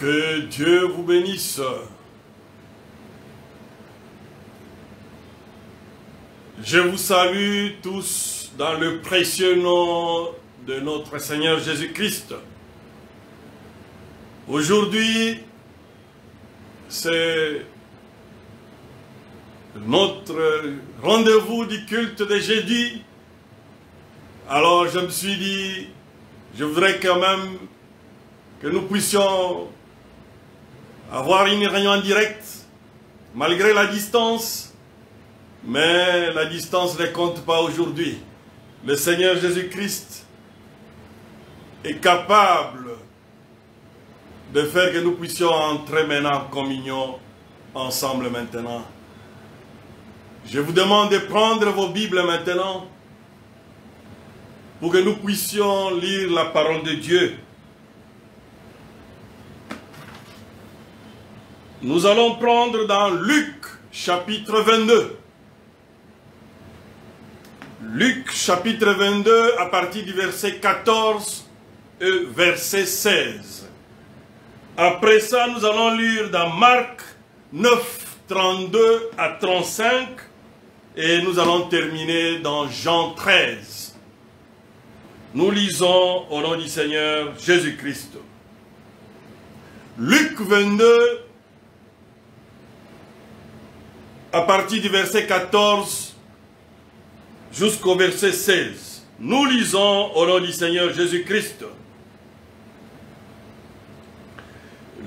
Que Dieu vous bénisse. Je vous salue tous dans le précieux nom de notre Seigneur Jésus-Christ. Aujourd'hui, c'est notre rendez-vous du culte de jeudi. Alors je me suis dit, je voudrais quand même que nous puissions avoir une réunion en direct, malgré la distance, mais la distance ne compte pas aujourd'hui. Le Seigneur Jésus-Christ est capable de faire que nous puissions entrer maintenant en communion ensemble maintenant. Je vous demande de prendre vos Bibles maintenant pour que nous puissions lire la parole de Dieu. Nous allons prendre dans Luc chapitre 22. Luc chapitre 22 à partir du verset 14 et verset 16. Après ça, nous allons lire dans Marc 9, 32 à 35 et nous allons terminer dans Jean 13. Nous lisons au nom du Seigneur Jésus-Christ. Luc 22 à partir du verset 14 jusqu'au verset 16. Nous lisons au nom du Seigneur Jésus-Christ.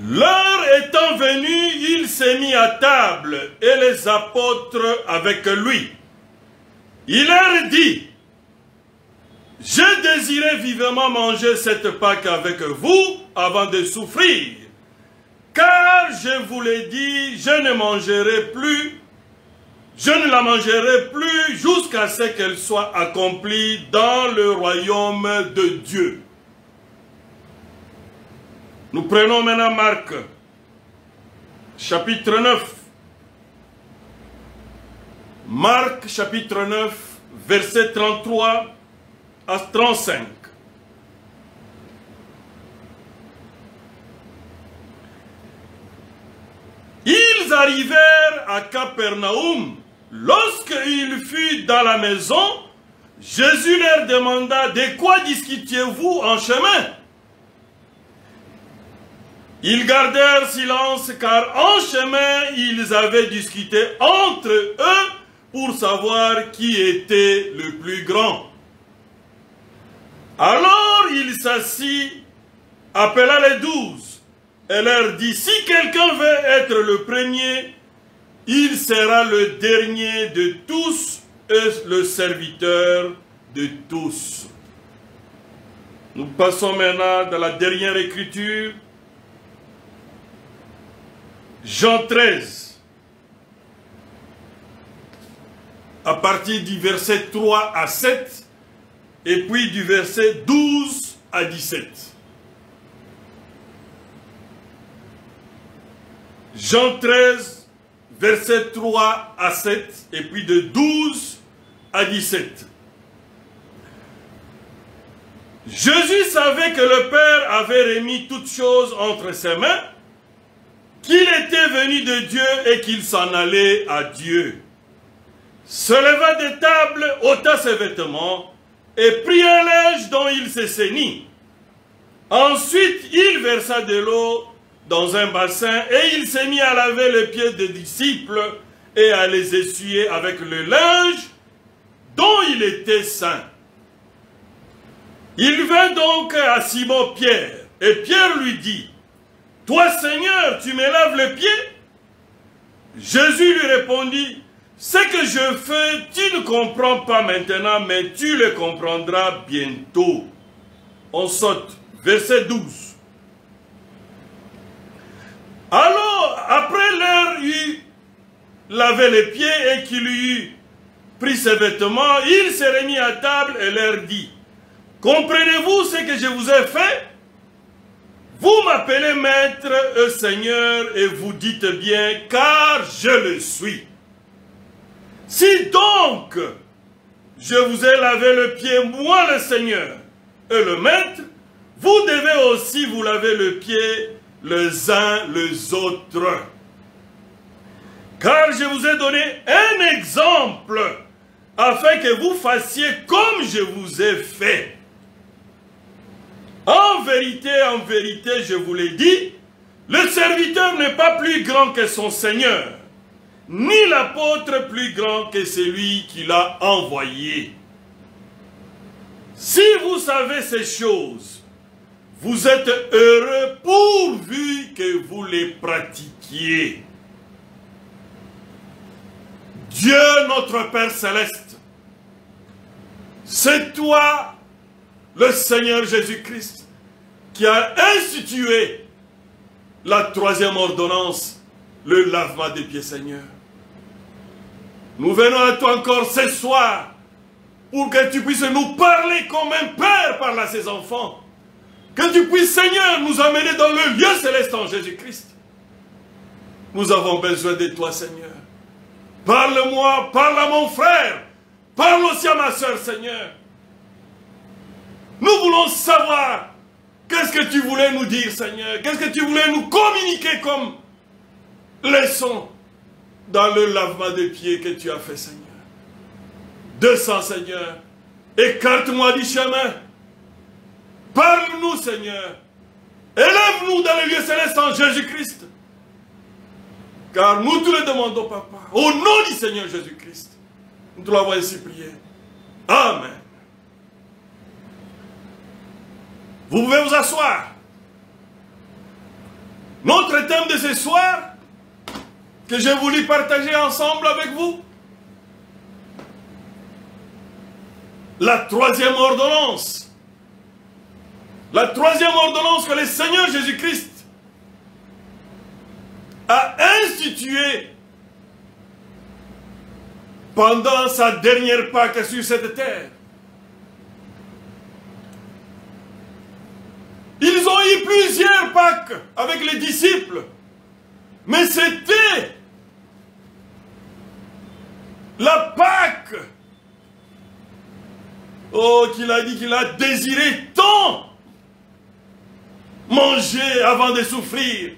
L'heure étant venue, il s'est mis à table et les apôtres avec lui. Il leur dit: j'ai désiré vivement manger cette Pâque avec vous avant de souffrir, car je vous l'ai dit, je ne la mangerai plus jusqu'à ce qu'elle soit accomplie dans le royaume de Dieu. Nous prenons maintenant Marc, chapitre 9. Marc, chapitre 9, verset 33 à 35. Ils arrivèrent à Capernaum. Lorsqu'il fut dans la maison, Jésus leur demanda: de quoi discutiez-vous en chemin? Ils gardèrent silence, car en chemin, ils avaient discuté entre eux pour savoir qui était le plus grand. Alors il s'assit, appela les 12, et leur dit: si quelqu'un veut être le premier, il sera le dernier de tous et le serviteur de tous. Nous passons maintenant dans la dernière écriture, Jean 13, à partir du verset 3 à 7, et puis du verset 12 à 17. Jean 13, verset 3 à 7, et puis de 12 à 17. Jésus savait que le Père avait remis toutes choses entre ses mains, qu'il était venu de Dieu et qu'il s'en allait à Dieu. Se leva de table, ôta ses vêtements et prit un linge dont il se ceignit. Ensuite, il versa de l'eau dans un bassin et il s'est mis à laver les pieds des disciples et à les essuyer avec le linge dont il était saint. Il vint donc à Simon-Pierre et Pierre lui dit: toi, Seigneur, tu me laves les pieds? Jésus lui répondit: ce que je fais, tu ne comprends pas maintenant, mais tu le comprendras bientôt. On saute, verset 12. Alors, après leur eut lavé les pieds et qu'il eut pris ses vêtements, il se remit à table et leur dit: comprenez-vous ce que je vous ai fait? Vous m'appelez maître et Seigneur, et vous dites bien, car je le suis. Si donc je vous ai lavé le pied, moi le Seigneur et le maître, vous devez aussi vous laver le pied les uns les autres. Car je vous ai donné un exemple, afin que vous fassiez comme je vous ai fait. En vérité, je vous l'ai dit, le serviteur n'est pas plus grand que son Seigneur, ni l'apôtre plus grand que celui qui l'a envoyé. Si vous savez ces choses, vous êtes heureux pourvu que vous les pratiquiez. Dieu notre Père Céleste, c'est toi, le Seigneur Jésus-Christ, qui a institué la troisième ordonnance, le lavement des pieds, Seigneur. Nous venons à toi encore ce soir pour que tu puisses nous parler comme un père parle à ses enfants. Que tu puisses, Seigneur, nous amener dans le lieu céleste en Jésus-Christ. Nous avons besoin de toi, Seigneur. Parle-moi, parle à mon frère, parle aussi à ma soeur, Seigneur. Nous voulons savoir qu'est-ce que tu voulais nous dire, Seigneur. Qu'est-ce que tu voulais nous communiquer comme leçon dans le lavement des pieds que tu as fait, Seigneur. Descends, Seigneur. Écarte-moi du chemin. Parle-nous, Seigneur. Élève-nous dans le lieu céleste en Jésus-Christ. Car nous te le demandons, Papa. Au nom du Seigneur Jésus-Christ. Nous te l'avons ainsi prié. Amen. Vous pouvez vous asseoir. Notre thème de ce soir, que j'ai voulu partager ensemble avec vous, la troisième ordonnance. La troisième ordonnance que le Seigneur Jésus-Christ a instituée pendant sa dernière Pâque sur cette terre. Ils ont eu plusieurs Pâques avec les disciples, mais c'était la Pâque, oh, qu'il a dit qu'il a désiré tant manger avant de souffrir.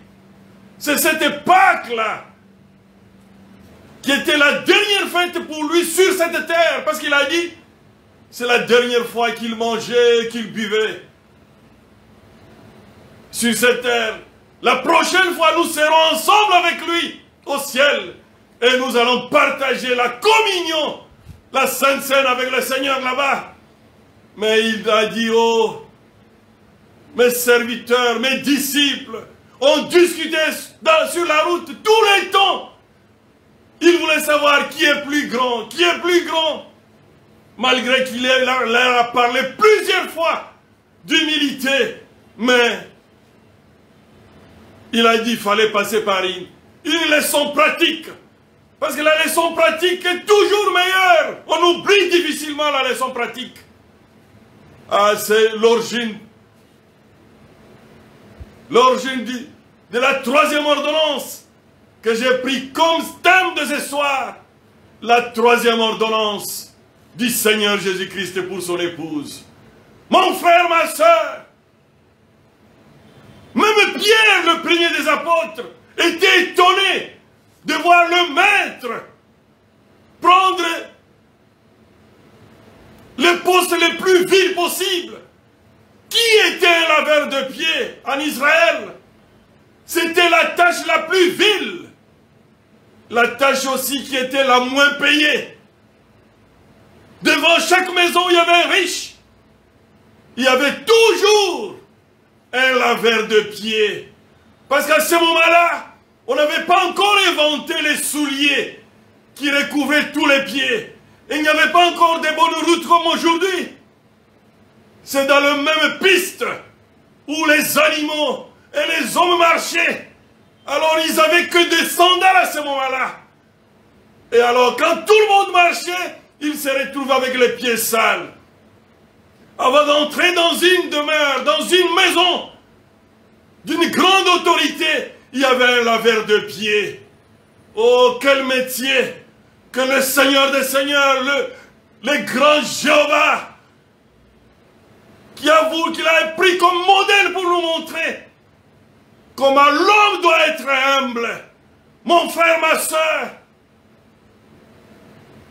C'est cette Pâque-là qui était la dernière fête pour lui sur cette terre, parce qu'il a dit, c'est la dernière fois qu'il mangeait, qu'il buvait sur cette terre. La prochaine fois, nous serons ensemble avec lui au ciel et nous allons partager la communion, la Sainte Seine avec le Seigneur là-bas. Mais il a dit, oh, mes serviteurs, mes disciples ont discuté sur la route tous les temps. Ils voulaient savoir qui est plus grand, qui est plus grand. Malgré qu'il leur a parlé plusieurs fois d'humilité, mais il a dit qu'il fallait passer par une leçon pratique. Parce que la leçon pratique est toujours meilleure. On oublie difficilement la leçon pratique. Ah, c'est l'origine de la troisième ordonnance que j'ai pris comme thème de ce soir. La troisième ordonnance du Seigneur Jésus-Christ pour son épouse. Mon frère, ma soeur, même Pierre, le premier des apôtres, était étonné de voir le maître prendre le poste le plus vil possible. Qui était un laveur de pieds en Israël? C'était la tâche la plus vile. La tâche aussi qui était la moins payée. Devant chaque maison, il y avait un riche. Il y avait toujours un laveur de pieds. Parce qu'à ce moment-là, on n'avait pas encore inventé les souliers qui recouvraient tous les pieds. Et il n'y avait pas encore de bonnes routes comme aujourd'hui. C'est dans la même piste où les animaux et les hommes marchaient. Alors ils n'avaient que des sandales à ce moment-là. Et alors quand tout le monde marchait, ils se retrouvaient avec les pieds sales. Avant d'entrer dans une demeure, dans une maison d'une grande autorité, il y avait un laveur de pieds. Oh, quel métier que le Seigneur des Seigneurs, le grand Jéhovah, qu'il a pris comme modèle pour nous montrer comment l'homme doit être humble. Mon frère, ma soeur,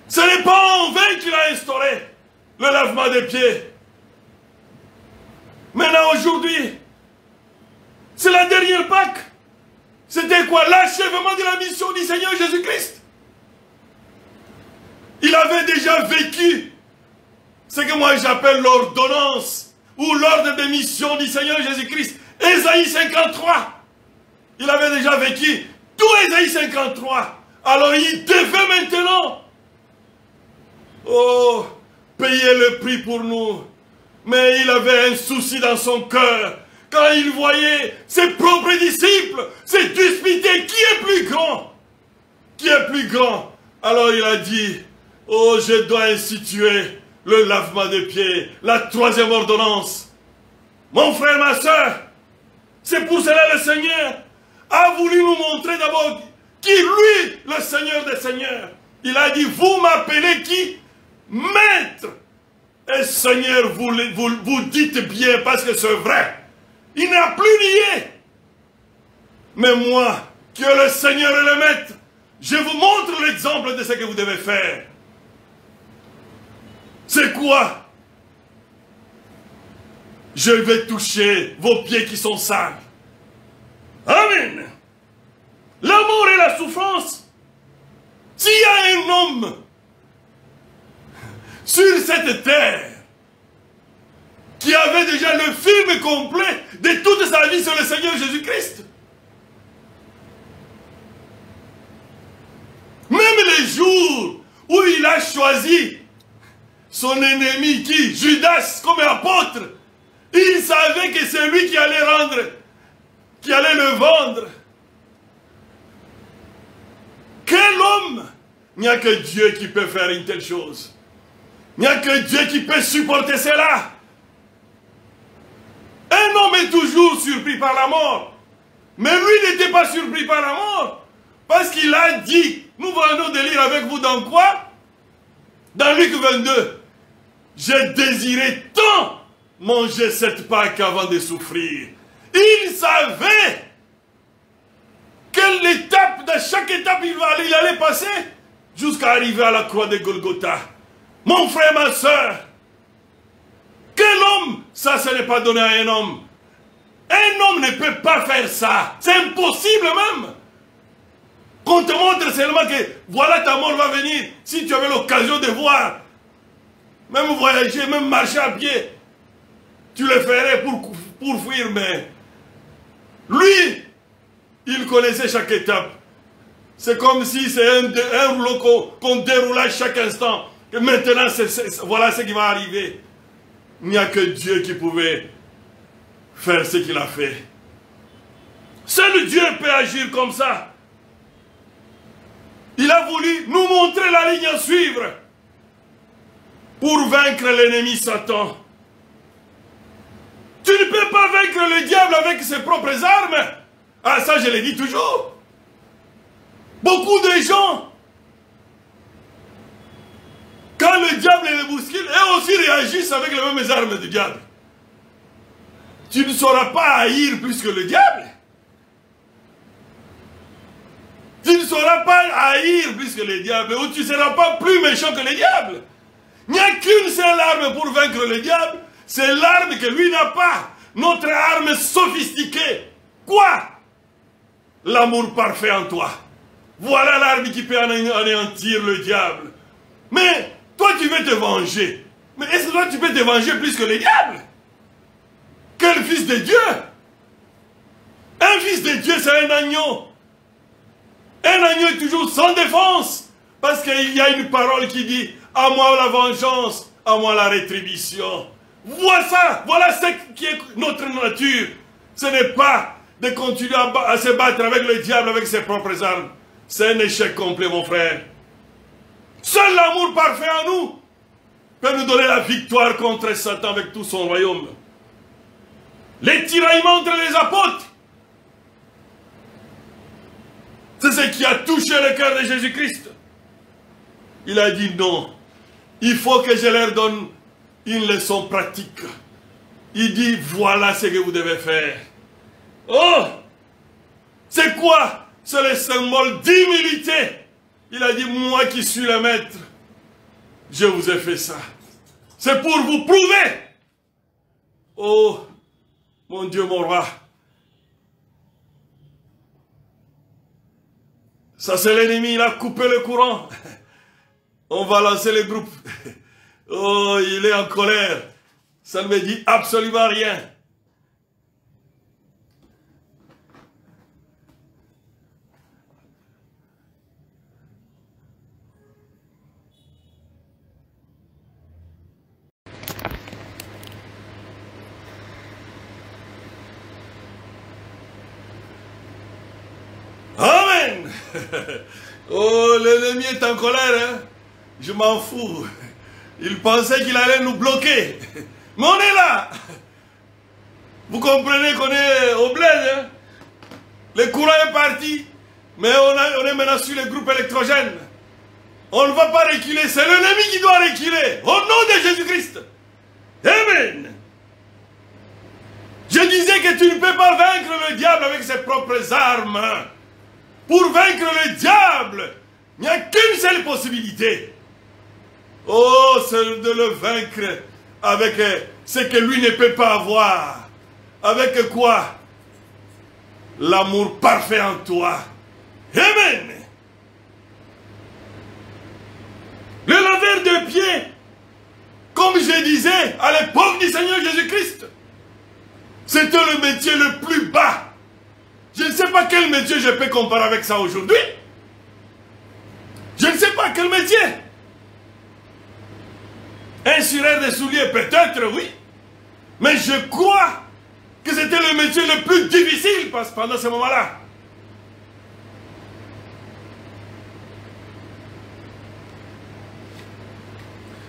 ce n'est pas en vain qu'il a instauré le lavement des pieds. Maintenant, aujourd'hui, c'est la dernière Pâque. C'était quoi? L'achèvement de la mission du Seigneur Jésus-Christ. Il avait déjà vécu ce que moi j'appelle l'ordonnance ou l'ordre de mission du Seigneur Jésus-Christ. Ésaïe 53. Il avait déjà vécu tout Ésaïe 53. Alors il devait maintenant payer le prix pour nous. Mais il avait un souci dans son cœur. Quand il voyait ses propres disciples se disputer, qui est plus grand? Qui est plus grand? Alors il a dit, oh, je dois instituer le lavement des pieds, la troisième ordonnance. Mon frère, ma soeur, c'est pour cela le Seigneur a voulu nous montrer d'abord qui, lui, le Seigneur des Seigneurs. Il a dit, vous m'appelez qui? Maître. Et Seigneur, vous dites bien parce que c'est vrai. Il n'a plus nié. Mais moi, qui est le Seigneur et le Maître, je vous montre l'exemple de ce que vous devez faire. C'est quoi? Je vais toucher vos pieds qui sont sales. Amen. L'amour et la souffrance. S'il y a un homme sur cette terre qui avait déjà le film complet de toute sa vie sur le Seigneur Jésus-Christ, même les jours où il a choisi son ennemi qui, Judas, comme apôtre, il savait que c'est lui qui allait rendre, qui allait le vendre. Quel homme? Il n'y a que Dieu qui peut faire une telle chose. Il n'y a que Dieu qui peut supporter cela. Un homme est toujours surpris par la mort. Mais lui n'était pas surpris par la mort. Parce qu'il a dit, nous venons de lire avec vous dans quoi? Dans Luc 22. J'ai désiré tant manger cette Pâque avant de souffrir. Il savait quelle étape, dans chaque étape il allait passer jusqu'à arriver à la croix de Golgotha. Mon frère, ma soeur, quel homme, ça ce n'est pas donné à un homme. Un homme ne peut pas faire ça. C'est impossible même. Qu'on te montre seulement que voilà ta mort va venir. Si tu avais l'occasion de voir, même voyager, même marcher à pied, tu le ferais pour fuir, mais lui, il connaissait chaque étape. C'est comme si c'est un rouleau qu'on déroulait chaque instant. Et maintenant, voilà ce qui va arriver. Il n'y a que Dieu qui pouvait faire ce qu'il a fait. Seul Dieu peut agir comme ça. Il a voulu nous montrer la ligne à suivre pour vaincre l'ennemi Satan. Tu ne peux pas vaincre le diable avec ses propres armes. Ah, ça je l'ai dit toujours. Beaucoup de gens, quand le diable les bouscule, eux aussi réagissent avec les mêmes armes du diable. Tu ne sauras pas haïr plus que le diable. Tu ne sauras pas haïr plus que le diable, ou tu ne seras pas plus méchant que le diable. Il n'y a qu'une seule arme pour vaincre le diable, c'est l'arme que lui n'a pas. Notre arme sophistiquée. Quoi? L'amour parfait en toi. Voilà l'arme qui peut anéantir le diable. Mais toi tu veux te venger. Mais est-ce que toi tu peux te venger plus que le diable? Quel fils de Dieu? Un fils de Dieu c'est un agneau. Un agneau est toujours sans défense. Parce qu'il y a une parole qui dit, à moi la vengeance, à moi la rétribution. Voilà ça, voilà ce qui est notre nature. Ce n'est pas de continuer à se battre avec le diable avec ses propres armes. C'est un échec complet, mon frère. Seul l'amour parfait en nous peut nous donner la victoire contre Satan avec tout son royaume. Les tiraillements entre les apôtres, c'est ce qui a touché le cœur de Jésus-Christ. Il a dit non, il faut que je leur donne une leçon pratique. Il dit voilà ce que vous devez faire. Oh, C'est quoi? C'est le symbole d'humilité. Il a dit, moi qui suis le maître, je vous ai fait ça. C'est pour vous prouver. Oh, mon Dieu, mon roi. Ça, c'est l'ennemi, il a coupé le courant. On va lancer les groupes. Oh, il est en colère. Ça ne me dit absolument rien. Amen. Oh, l'ennemi est en colère, hein? Je m'en fous. Il pensait qu'il allait nous bloquer. Mais on est là. Vous comprenez qu'on est au bled, hein? Le courant est parti. Mais on est maintenant sur les groupes électrogènes. On ne va pas reculer. C'est l'ennemi qui doit reculer. Au nom de Jésus-Christ. Amen. Je disais que tu ne peux pas vaincre le diable avec ses propres armes. Pour vaincre le diable, il n'y a qu'une seule possibilité. Oh, c'est de le vaincre avec ce que lui ne peut pas avoir. Avec quoi? L'amour parfait en toi. Amen. Le laveur de pieds, comme je disais à l'époque du Seigneur Jésus-Christ, c'était le métier le plus bas. Je ne sais pas quel métier je peux comparer avec ça aujourd'hui. Je ne sais pas quel métier. Un cireur de souliers, peut-être, oui. Mais je crois que c'était le métier le plus difficile pendant ce moment-là.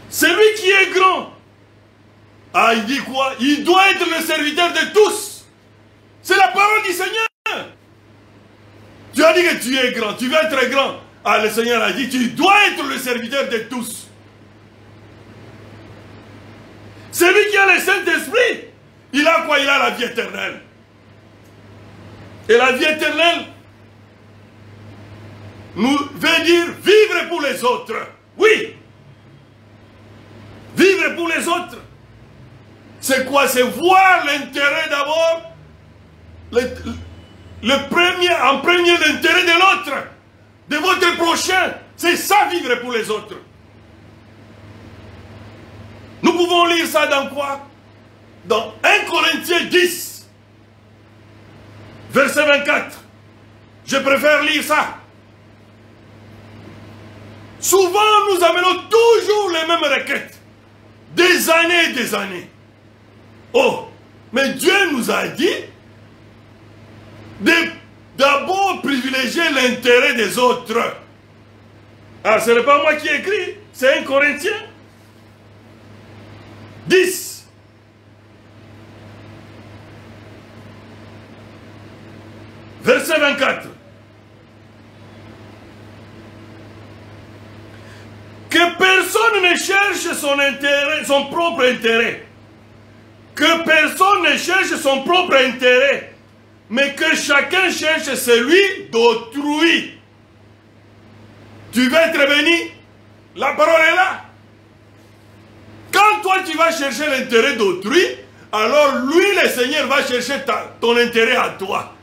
Celui qui est grand, ah, il dit quoi? Il doit être le serviteur de tous. C'est la parole du Seigneur. Tu as dit que tu es grand, tu veux être grand. Ah, le Seigneur a dit, tu dois être le serviteur de tous. Celui qui a le Saint-Esprit, il a quoi? Il a la vie éternelle. Et la vie éternelle nous veut dire vivre pour les autres. Oui. Vivre pour les autres. C'est quoi? C'est voir l'intérêt d'abord. En premier l'intérêt de l'autre. De votre prochain. C'est ça vivre pour les autres. Nous pouvons lire ça dans quoi? Dans 1 Corinthiens 10, verset 24. Je préfère lire ça. Souvent, nous amenons toujours les mêmes requêtes. Des années et des années. Oh, mais Dieu nous a dit d'abord privilégier l'intérêt des autres. Ah, ce n'est pas moi qui ai écrit, c'est 1 Corinthiens 10. Verset 24. Que personne ne cherche son intérêt, son propre intérêt. Que personne ne cherche son propre intérêt. Mais que chacun cherche celui d'autrui. Tu veux être béni? La parole est là. Quand toi tu vas chercher l'intérêt d'autrui, alors lui, le Seigneur, va chercher ton intérêt à toi.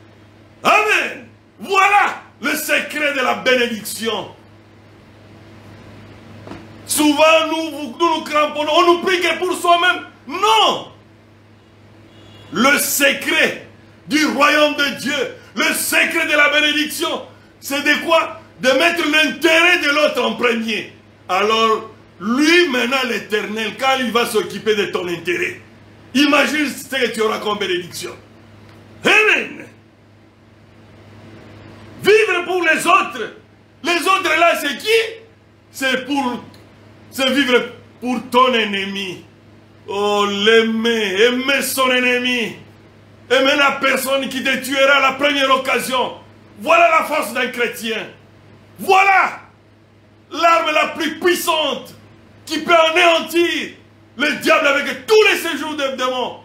Amen. Voilà le secret de la bénédiction. Souvent, nous cramponnons, on nous prie que pour soi-même. Non. Le secret du royaume de Dieu, le secret de la bénédiction, c'est de quoi? De mettre l'intérêt de l'autre en premier. Alors, lui, maintenant, l'Éternel, quand il va s'occuper de ton intérêt, imagine ce que tu auras comme bénédiction. Amen. Vivre pour les autres. Les autres là, c'est qui? C'est vivre pour ton ennemi. Oh, l'aimer, aimer son ennemi. Aimer la personne qui te tuera à la première occasion. Voilà la force d'un chrétien. Voilà l'arme la plus puissante qui peut anéantir le diable avec tous les séjours des démons.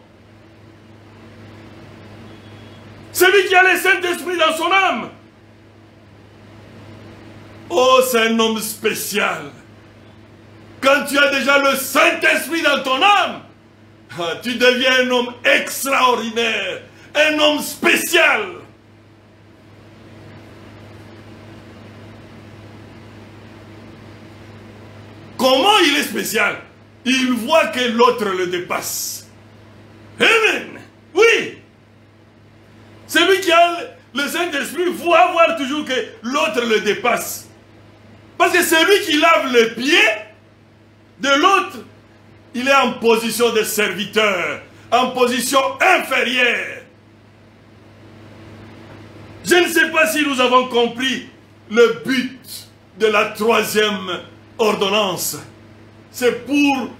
Celui qui a le Saint-Esprit dans son âme. Oh, c'est un homme spécial. Quand tu as déjà le Saint-Esprit dans ton âme, tu deviens un homme extraordinaire, un homme spécial. Comment il est spécial? Il voit que l'autre le dépasse. Amen. Oui. Celui qui a le Saint-Esprit voit voir toujours que l'autre le dépasse. Parce que celui qui lave le pied de l'autre, il est en position de serviteur, en position inférieure. Je ne sais pas si nous avons compris le but de la troisième ordonnance. C'est pour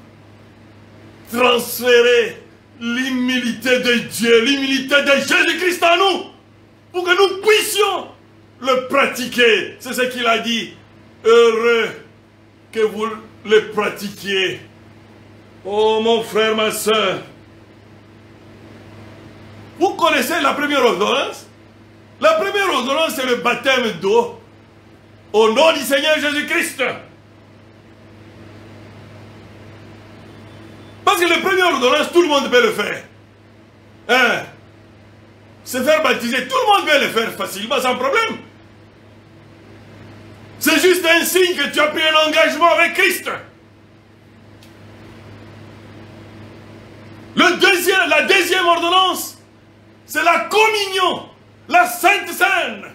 transférer l'humilité de Dieu, l'humilité de Jésus-Christ en nous, pour que nous puissions le pratiquer. C'est ce qu'il a dit. Heureux que vous le pratiquiez. Oh mon frère, ma soeur. Vous connaissez la première ordonnance? La première ordonnance, c'est le baptême d'eau au nom du Seigneur Jésus-Christ. Parce que la première ordonnance, tout le monde peut le faire. Hein? Se faire baptiser, tout le monde peut le faire facilement, sans problème. C'est juste un signe que tu as pris un engagement avec Christ. La deuxième ordonnance, c'est la communion, la Sainte Seine.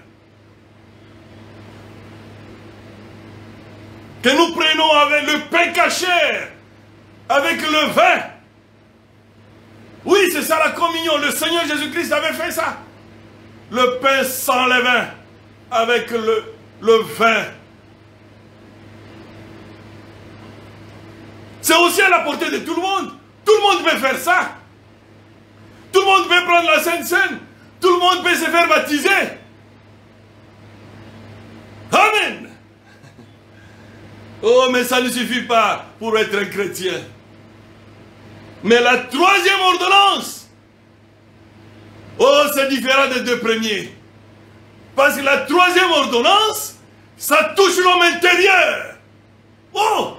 Que nous prenons avec le pain caché, avec le vin. Oui, c'est ça la communion. Le Seigneur Jésus-Christ avait fait ça. Le pain sans levain, avec le vin. C'est aussi à la portée de tout le monde. Tout le monde peut faire ça. Tout le monde peut prendre la Sainte Seine. Tout le monde peut se faire baptiser. Amen. Oh, mais ça ne suffit pas pour être un chrétien. Mais la troisième ordonnance, oh, c'est différent des deux premiers. Parce que la troisième ordonnance, ça touche l'homme intérieur. Oh,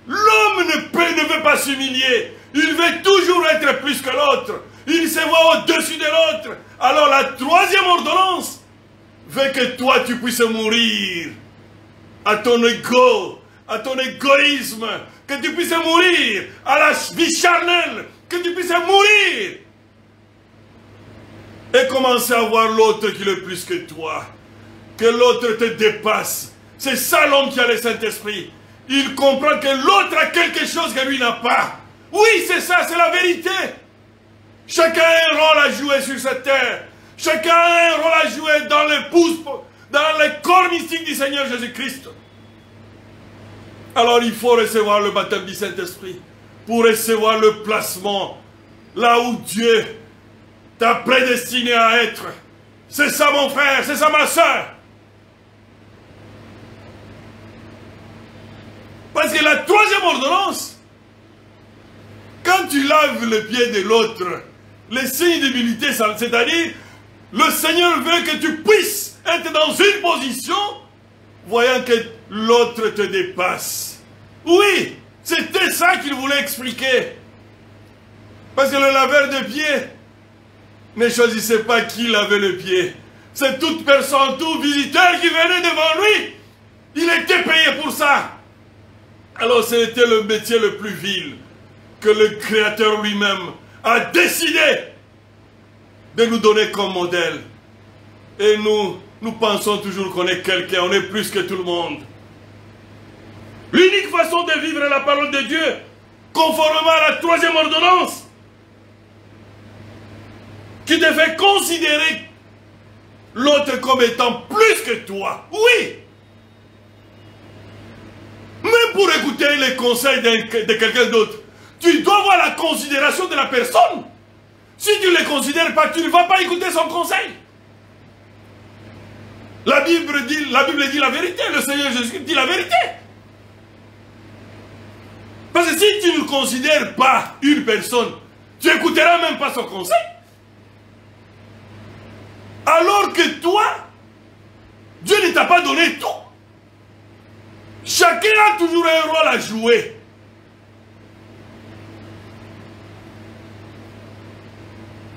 l'homme ne veut pas s'humilier. Il veut toujours être plus que l'autre. Il se voit au-dessus de l'autre. Alors la troisième ordonnance veut que toi tu puisses mourir à ton ego, à ton égoïsme, que tu puisses mourir à la vie charnelle, que tu puisses mourir et commencer à voir l'autre qui est plus que toi, que l'autre te dépasse. C'est ça l'homme qui a le Saint-Esprit. Il comprend que l'autre a quelque chose que lui n'a pas. Oui, c'est ça, c'est la vérité. Chacun a un rôle à jouer sur cette terre. Chacun a un rôle à jouer dans le corps mystique du Seigneur Jésus-Christ. Alors il faut recevoir le baptême du Saint-Esprit pour recevoir le placement là où Dieu t'a prédestiné à être. C'est ça mon frère, c'est ça ma soeur. Parce que la troisième ordonnance, quand tu laves le pied de l'autre, les signes d'humilité, c'est-à-dire, le Seigneur veut que tu puisses être dans une position, voyant que l'autre te dépasse. Oui, c'était ça qu'il voulait expliquer. Parce que le laveur de pieds ne choisissait pas qui lavait le pied. C'est toute personne, tout visiteur qui venait devant lui. Il était payé pour ça. Alors c'était le métier le plus vil que le Créateur lui-même a décidé de nous donner comme modèle. Et nous pensons toujours qu'on est quelqu'un, on est plus que tout le monde. L'unique façon de vivre la parole de Dieu, conformément à la troisième ordonnance, qui te fait considérer l'autre comme étant plus que toi. Oui! Même pour écouter les conseils de quelqu'un d'autre, tu dois avoir la considération de la personne. Si tu ne le considères pas, tu ne vas pas écouter son conseil. La Bible dit la vérité, le Seigneur Jésus dit la vérité. Parce que si tu ne considères pas une personne, tu n'écouteras même pas son conseil. Alors que toi, Dieu ne t'a pas donné tout. Chacun a toujours un rôle à jouer.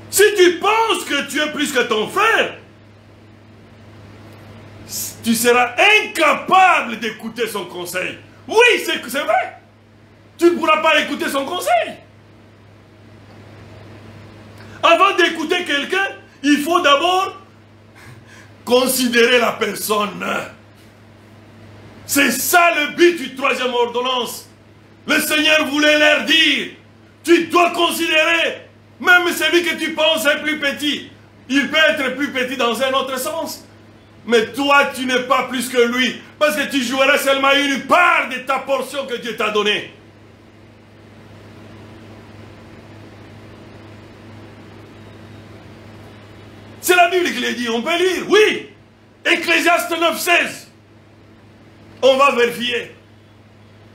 Si tu penses que tu es plus que ton frère, tu seras incapable d'écouter son conseil. Oui, c'est vrai. Tu ne pourras pas écouter son conseil. Avant d'écouter quelqu'un, il faut d'abord considérer la personne. C'est ça le but du troisième ordonnance. Le Seigneur voulait leur dire, tu dois considérer, même celui que tu penses est plus petit, il peut être plus petit dans un autre sens. Mais toi, tu n'es pas plus que lui, parce que tu joueras seulement une part de ta portion que Dieu t'a donnée. C'est la Bible qui l'a dit, on peut lire, oui. Ecclésiaste 9,16. On va vérifier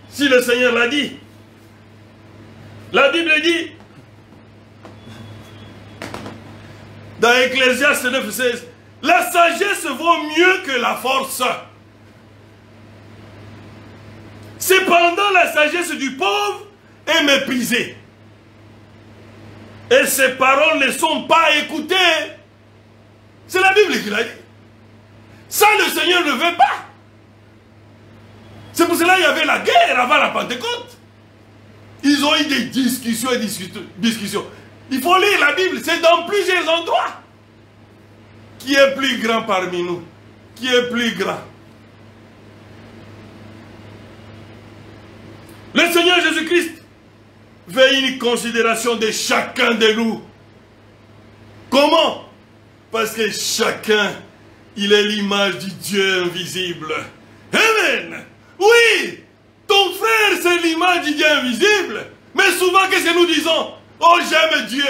si le Seigneur l'a dit. La Bible dit, dans Ecclésiaste 9,16, la sagesse vaut mieux que la force. Cependant, la sagesse du pauvre est méprisée. Et ses paroles ne sont pas écoutées. C'est la Bible qui l'a dit. Ça, le Seigneur ne veut pas. C'est pour cela qu'il y avait la guerre avant la Pentecôte. Ils ont eu des discussions et discussions. Il faut lire la Bible, c'est dans plusieurs endroits. Qui est plus grand parmi nous? Qui est plus grand? Le Seigneur Jésus-Christ veut une considération de chacun de nous. Comment? Parce que chacun, il est l'image du Dieu invisible. Amen. Oui, ton frère, c'est l'image du Dieu invisible. Mais souvent, qu'est-ce que nous disons? Oh, j'aime Dieu.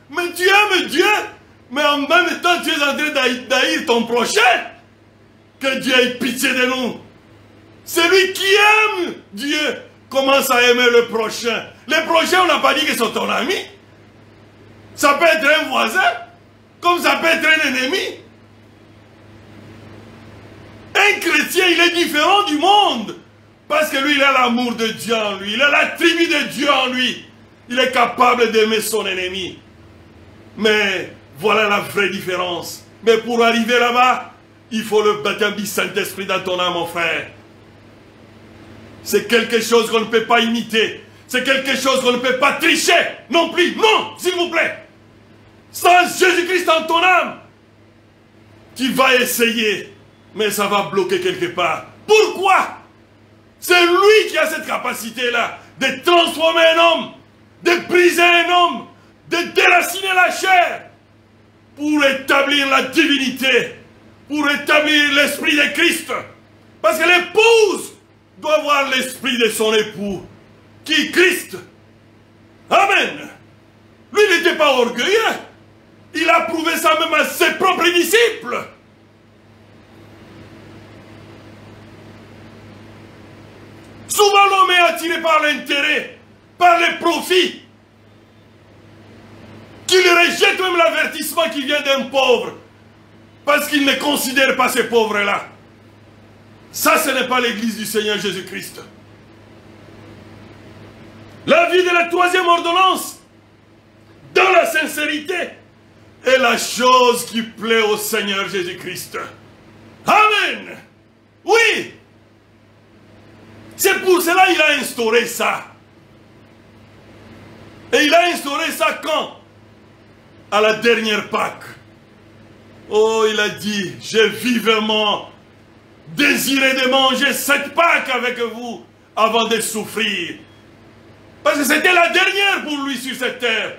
Mais tu aimes Dieu, mais en même temps, tu es en train d'haïr ton prochain. Que Dieu ait pitié de nous. Celui qui aime Dieu commence à aimer le prochain. Le prochain, on n'a pas dit que c'est ton ami. Ça peut être un voisin, comme ça peut être un ennemi. Un chrétien, il est différent du monde. Parce que lui, il a l'amour de Dieu en lui. Il a la tribu de Dieu en lui. Il est capable d'aimer son ennemi. Mais voilà la vraie différence. Mais pour arriver là-bas, il faut le baptême du Saint-Esprit dans ton âme, mon frère. C'est quelque chose qu'on ne peut pas imiter. C'est quelque chose qu'on ne peut pas tricher. Non plus. Non, s'il vous plaît. Sans Jésus-Christ dans ton âme, tu vas essayer. Mais ça va bloquer quelque part. Pourquoi? C'est lui qui a cette capacité-là de transformer un homme, de briser un homme, de déraciner la chair pour établir la divinité, pour établir l'esprit de Christ. Parce que l'épouse doit voir l'esprit de son époux, qui est Christ. Amen. Lui n'était pas orgueilleux. Il a prouvé ça même à ses propres disciples. Souvent l'homme est attiré par l'intérêt, par les profits, qu'il rejette même l'avertissement qui vient d'un pauvre, parce qu'il ne considère pas ces pauvres-là. Ça, ce n'est pas l'église du Seigneur Jésus-Christ. La vie de la troisième ordonnance, dans la sincérité, est la chose qui plaît au Seigneur Jésus-Christ. Amen. Oui. C'est pour cela qu'il a instauré ça. Et il a instauré ça quand? À la dernière Pâque. Oh, il a dit, j'ai vivement désiré de manger cette Pâque avec vous avant de souffrir. Parce que c'était la dernière pour lui sur cette terre.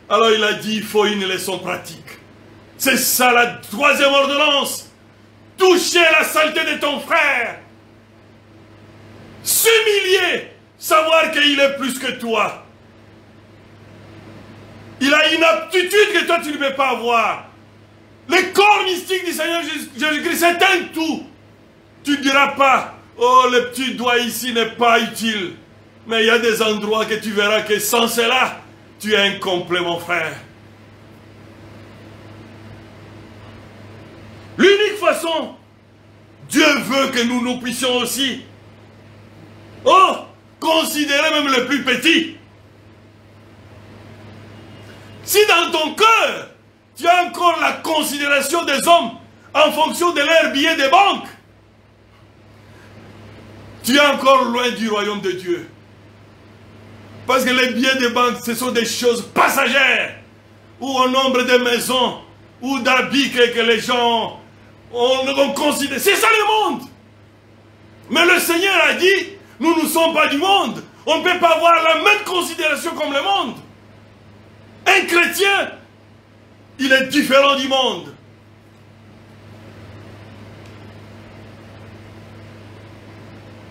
Alors il a dit, il faut une leçon pratique. C'est ça la troisième ordonnance. Toucher la saleté de ton frère. S'humilier, savoir qu'il est plus que toi. Il a une aptitude que toi tu ne peux pas avoir. Le corps mystique du Seigneur Jésus-Christ, c'est un tout. Tu ne diras pas, oh le petit doigt ici n'est pas utile. Mais il y a des endroits que tu verras que sans cela, tu es incomplet mon frère. façon, Dieu veut que nous puissions aussi, considérer même le plus petit. Si dans ton cœur, tu as encore la considération des hommes en fonction de leurs billets de banque, tu es encore loin du royaume de Dieu. Parce que les billets de banque, ce sont des choses passagères, ou au nombre de maisons, ou d'habits que les gens ont considéré. C'est ça le monde. Mais le Seigneur a dit, nous ne sommes pas du monde. On ne peut pas avoir la même considération comme le monde. Un chrétien, il est différent du monde.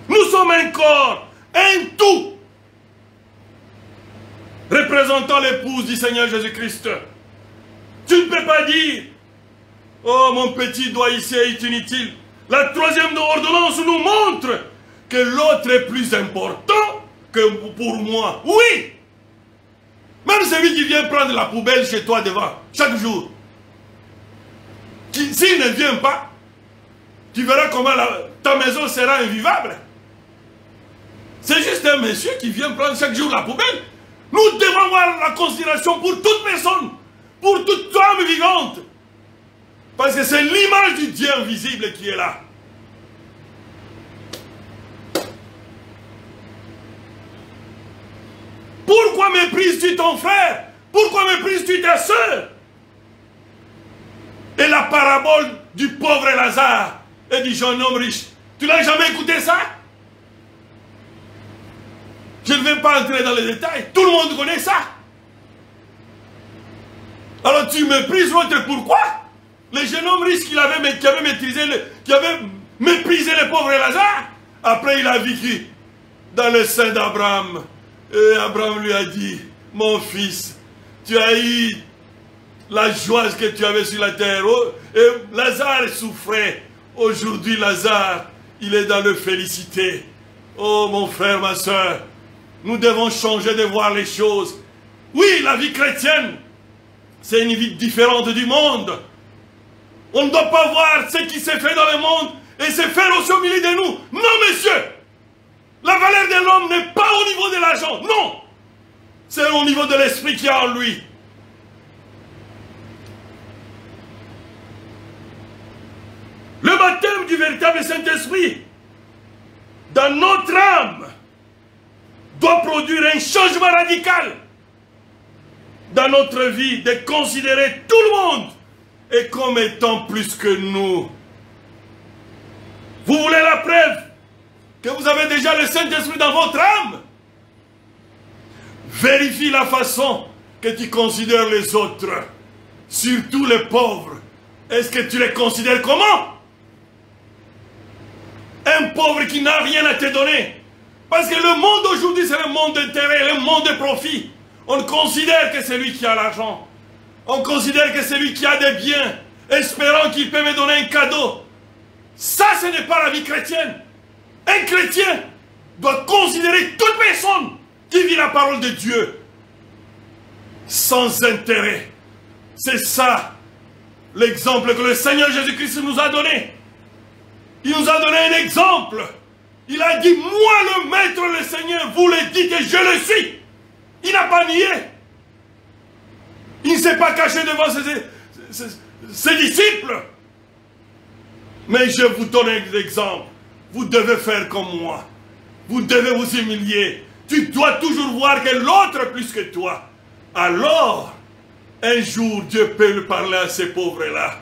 Nous sommes un corps, un tout, représentant l'épouse du Seigneur Jésus-Christ. Tu ne peux pas dire, oh mon petit doigt ici est inutile. La troisième ordonnance nous montre que l'autre est plus important que pour moi. Oui! Même celui qui vient prendre la poubelle chez toi devant, chaque jour. S'il ne vient pas, tu verras comment ta maison sera invivable. C'est juste un monsieur qui vient prendre chaque jour la poubelle. Nous devons avoir la considération pour toute personne, pour toute âme vivante. Parce que c'est l'image du Dieu invisible qui est là. Pourquoi méprises-tu ton frère? Pourquoi méprises-tu ta soeur? Et la parabole du pauvre Lazare et du jeune homme riche, tu n'as jamais écouté ça? Je ne vais pas entrer dans les détails, tout le monde connaît ça. Alors tu méprises l'autre, pourquoi? Le jeune homme riche qui avait méprisé le pauvre Lazare, après il a vécu dans le sein d'Abraham. Et Abraham lui a dit, mon fils, tu as eu la joie que tu avais sur la terre. Et Lazare souffrait. Aujourd'hui, Lazare, il est dans le félicité. Oh, mon frère, ma soeur, nous devons changer de voir les choses. Oui, la vie chrétienne, c'est une vie différente du monde. On ne doit pas voir ce qui s'est fait dans le monde et se faire aussi au milieu de nous. Non, monsieur! La valeur de l'homme n'est pas au niveau de l'argent, non. C'est au niveau de l'esprit qui est en lui. Le baptême du véritable Saint-Esprit dans notre âme doit produire un changement radical dans notre vie, de considérer tout le monde et comme étant plus que nous. Vous voulez la preuve que vous avez déjà le Saint-Esprit dans votre âme? Vérifie la façon que tu considères les autres, surtout les pauvres. Est-ce que tu les considères comment? Un pauvre qui n'a rien à te donner. Parce que le monde aujourd'hui, c'est le monde d'intérêt, le monde de profit. On considère que c'est lui qui a l'argent. On considère que c'est lui qui a des biens, espérant qu'il peut me donner un cadeau. Ça, ce n'est pas la vie chrétienne. Un chrétien doit considérer toute personne qui vit la parole de Dieu sans intérêt. C'est ça l'exemple que le Seigneur Jésus-Christ nous a donné. Il nous a donné un exemple. Il a dit, moi le Maître, le Seigneur, vous le dites et je le suis. Il n'a pas nié. Il ne s'est pas caché devant ses disciples. Mais je vous donne un exemple. Vous devez faire comme moi. Vous devez vous humilier. Tu dois toujours voir que l'autre est plus que toi. Alors, un jour, Dieu peut lui parler à ces pauvres-là.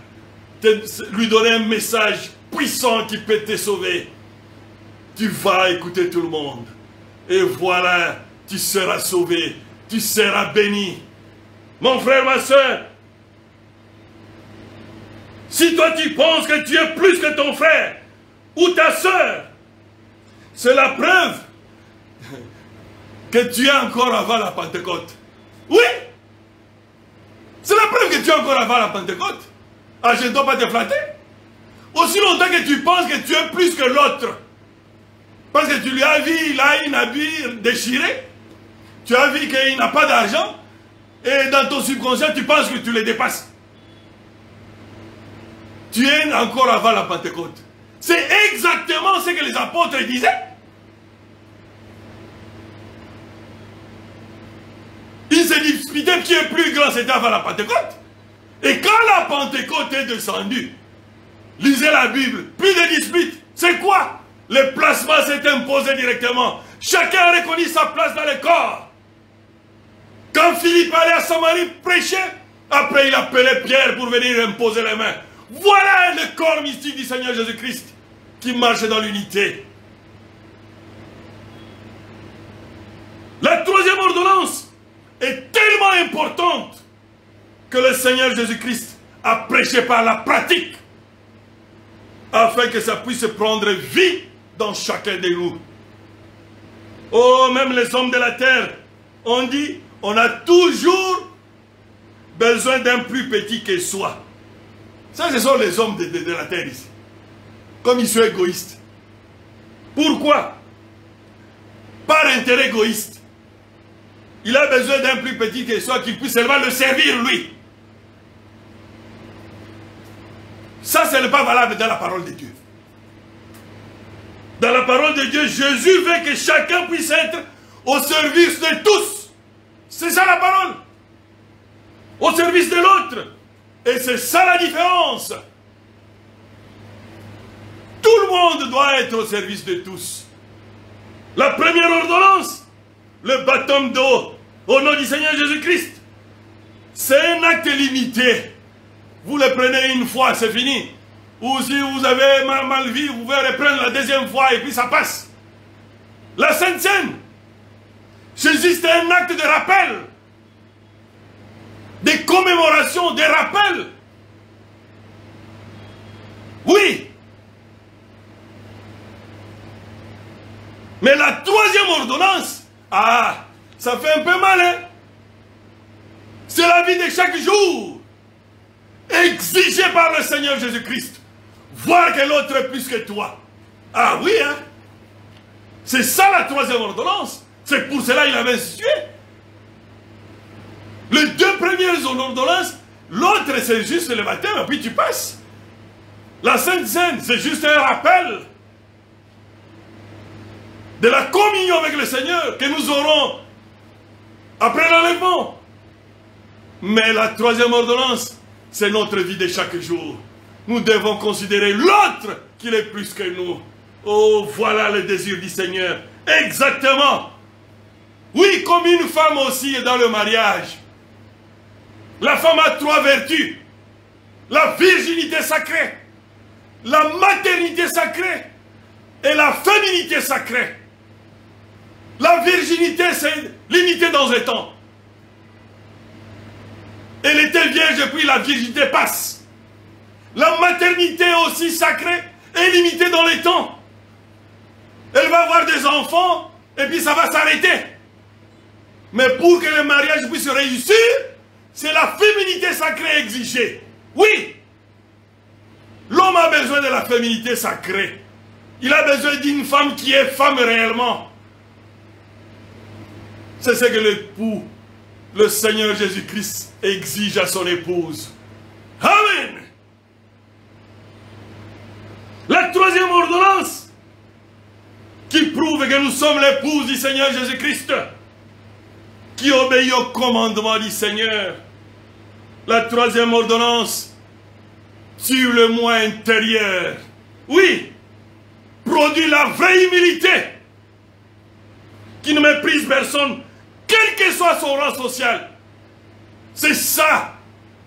Lui donner un message puissant qui peut te sauver. Tu vas écouter tout le monde. Et voilà, tu seras sauvé. Tu seras béni. Mon frère, ma soeur, si toi tu penses que tu es plus que ton frère ou ta soeur, c'est la preuve que tu es encore avant la Pentecôte. Oui! C'est la preuve que tu es encore avant la Pentecôte. Ah, je ne dois pas te flatter. Aussi longtemps que tu penses que tu es plus que l'autre, parce que tu lui as vu, il a une habit déchirée, tu as vu qu'il n'a pas d'argent, et dans ton subconscient, tu penses que tu le dépasses. tu es encore avant la Pentecôte. C'est exactement ce que les apôtres disaient. Ils se disputaient qui est plus grand, c'était avant la Pentecôte. Et quand la Pentecôte est descendue, lisez la Bible, plus de disputes. C'est quoi? Le placement s'est imposé directement. Chacun a reconnu sa place dans le corps. Quand Philippe allait à Samarie prêcher, après il appelait Pierre pour venir imposer les mains. Voilà le corps mystique du Seigneur Jésus-Christ qui marche dans l'unité. La troisième ordonnance est tellement importante que le Seigneur Jésus-Christ a prêché par la pratique afin que ça puisse prendre vie dans chacun de nous. Oh, même les hommes de la terre ont dit, on a toujours besoin d'un plus petit que soi. Ça, ce sont les hommes de la terre ici. Comme ils sont égoïstes. Pourquoi? Par intérêt égoïste. Il a besoin d'un plus petit que soi qui puisse seulement le servir lui. Ça, ce n'est pas valable dans la parole de Dieu. Dans la parole de Dieu, Jésus veut que chacun puisse être au service de tous. C'est ça la parole. Au service de l'autre. Et c'est ça la différence. Tout le monde doit être au service de tous. La première ordonnance, le baptême d'eau au nom du Seigneur Jésus-Christ, c'est un acte limité. Vous le prenez une fois, c'est fini. Ou si vous avez mal vu, vous pouvez reprendre la deuxième fois et puis ça passe. La Sainte Seine, Jésus, c'est un acte de rappel, de commémoration, de rappel. Oui. Mais la troisième ordonnance, ah, ça fait un peu mal, hein? C'est la vie de chaque jour, exigée par le Seigneur Jésus-Christ. Voir que l'autre est plus que toi. Ah oui, hein? C'est ça la troisième ordonnance. C'est pour cela qu'il avait institué. Les deux premières ordonnances, l'autre c'est juste le baptême, et puis tu passes. La Sainte Seine, c'est juste un rappel de la communion avec le Seigneur que nous aurons après l'enlèvement. Mais la troisième ordonnance, c'est notre vie de chaque jour. Nous devons considérer l'autre qui est plus que nous. Oh, voilà le désir du Seigneur. Exactement. Oui, comme une femme aussi est dans le mariage. La femme a trois vertus. La virginité sacrée, la maternité sacrée et la féminité sacrée. La virginité, c'est limité dans un temps. Elle était vierge, puis la virginité passe. La maternité aussi sacrée est limitée dans les temps. Elle va avoir des enfants, et puis ça va s'arrêter. Mais pour que le mariage puisse réussir, c'est la féminité sacrée exigée. Oui, l'homme a besoin de la féminité sacrée. Il a besoin d'une femme qui est femme réellement. C'est ce que l'époux, le Seigneur Jésus-Christ, exige à son épouse. Amen. La troisième ordonnance qui prouve que nous sommes l'épouse du Seigneur Jésus-Christ, qui obéit au commandement du Seigneur. La troisième ordonnance sur le moi intérieur. Oui, produit la vraie humilité qui ne méprise personne, quel que soit son rang social. C'est ça,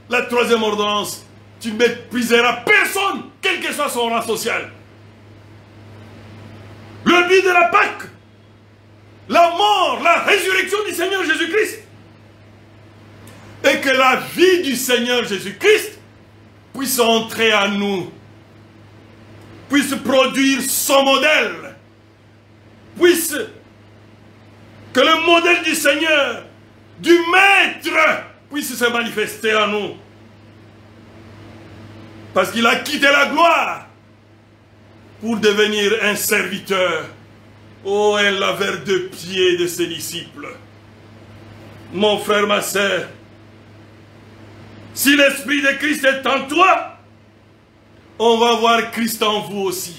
la troisième ordonnance. Tu ne mépriseras personne, quel que soit son rang social. Le but de la Pâque, la mort, la résurrection du Seigneur Jésus-Christ, et que la vie du Seigneur Jésus-Christ puisse entrer en nous, puisse produire son modèle, puisse que le modèle du Seigneur, du Maître, puisse se manifester en nous. Parce qu'il a quitté la gloire pour devenir un serviteur. Oh, un laveur de pieds de ses disciples. Mon frère, ma sœur, si l'Esprit de Christ est en toi, on va voir Christ en vous aussi.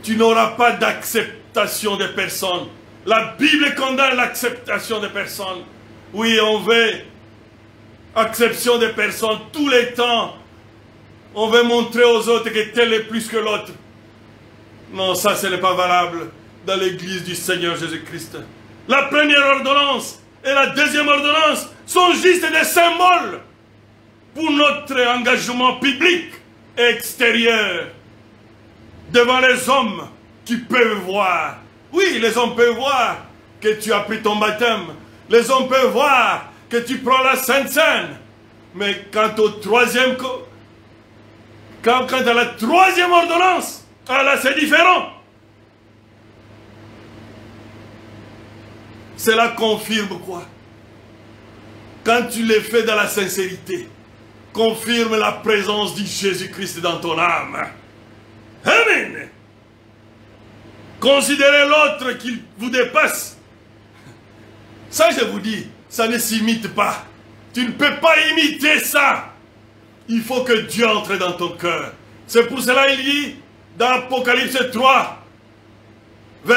Tu n'auras pas d'acceptation des personnes. La Bible condamne l'acceptation des personnes. Oui, on veut acceptation des personnes tous les temps. On veut montrer aux autres que tel est plus que l'autre. Non, ça, ce n'est pas valable dans l'église du Seigneur Jésus-Christ. La première ordonnance et la deuxième ordonnance sont juste des symboles pour notre engagement public et extérieur. Devant les hommes, tu peux voir. Oui, les hommes peuvent voir que tu as pris ton baptême. Les hommes peuvent voir que tu prends la Sainte Seine. Mais quant au troisième... Quant à la troisième ordonnance, ah là c'est différent. Cela confirme quoi? Quand tu les fais dans la sincérité, confirme la présence de Jésus-Christ dans ton âme. Amen. Considérez l'autre qui vous dépasse. Ça, je vous dis, ça ne s'imite pas. Tu ne peux pas imiter ça. Il faut que Dieu entre dans ton cœur. C'est pour cela qu'il dit dans Apocalypse 3, 20,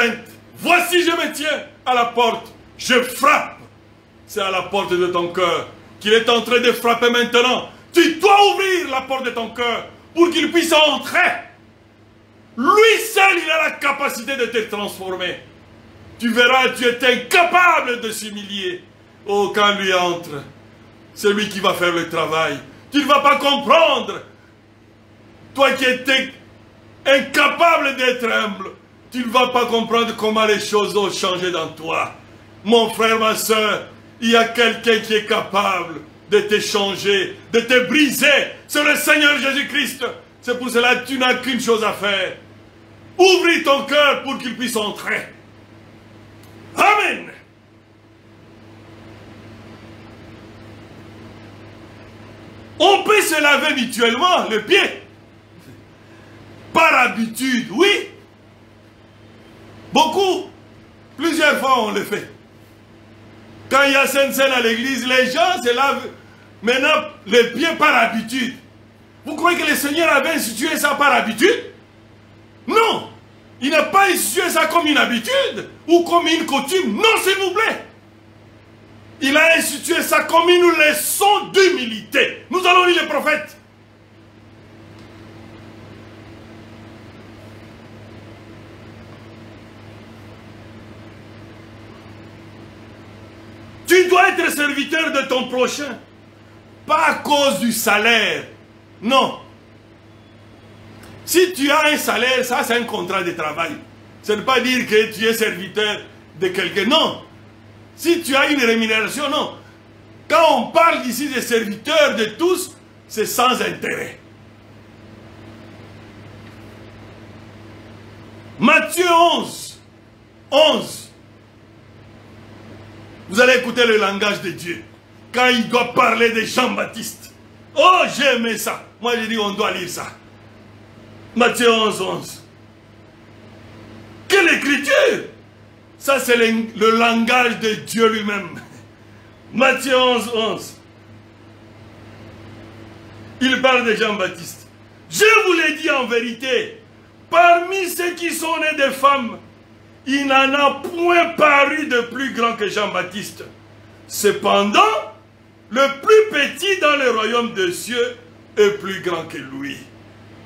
voici je me tiens à la porte, je frappe. C'est à la porte de ton cœur qu'il est en train de frapper maintenant. Tu dois ouvrir la porte de ton cœur pour qu'il puisse entrer. Lui seul, il a la capacité de te transformer. Tu verras, tu es incapable de s'humilier. Oh, quand lui entre, c'est lui qui va faire le travail. Tu ne vas pas comprendre. Toi qui étais incapable d'être humble, tu ne vas pas comprendre comment les choses ont changé dans toi. Mon frère, ma soeur, il y a quelqu'un qui est capable de te changer, de te briser. C'est le Seigneur Jésus-Christ. C'est pour cela que tu n'as qu'une chose à faire. Ouvre ton cœur pour qu'il puisse entrer. Amen. On peut se laver mutuellement le pied. Par habitude, oui. Beaucoup. Plusieurs fois on le fait. Quand il y a Sainte Seine à l'église, les gens se lavent maintenant les pieds par habitude. Vous croyez que le Seigneur avait institué ça par habitude? Non. Il n'a pas institué ça comme une habitude ou comme une coutume. Non, s'il vous plaît. Il a institué ça comme une leçon d'humilité. Nous allons lire les prophètes. Tu dois être serviteur de ton prochain. Pas à cause du salaire. Non. Si tu as un salaire, ça c'est un contrat de travail. Ça ne veut pas dire que tu es serviteur de quelqu'un. Non. Si tu as une rémunération, non. Quand on parle ici des serviteurs de tous, c'est sans intérêt. Matthieu 11. 11. Vous allez écouter le langage de Dieu. Quand il doit parler de Jean-Baptiste. Oh, j'ai aimé ça. Moi, je dis, on doit lire ça. Matthieu 11, 11. Quelle écriture! Ça, c'est le langage de Dieu lui-même. Matthieu 11, 11. Il parle de Jean-Baptiste. Je vous l'ai dit en vérité, parmi ceux qui sont nés de femmes, il n'en a point paru de plus grand que Jean-Baptiste. Cependant, le plus petit dans le royaume des cieux est plus grand que lui.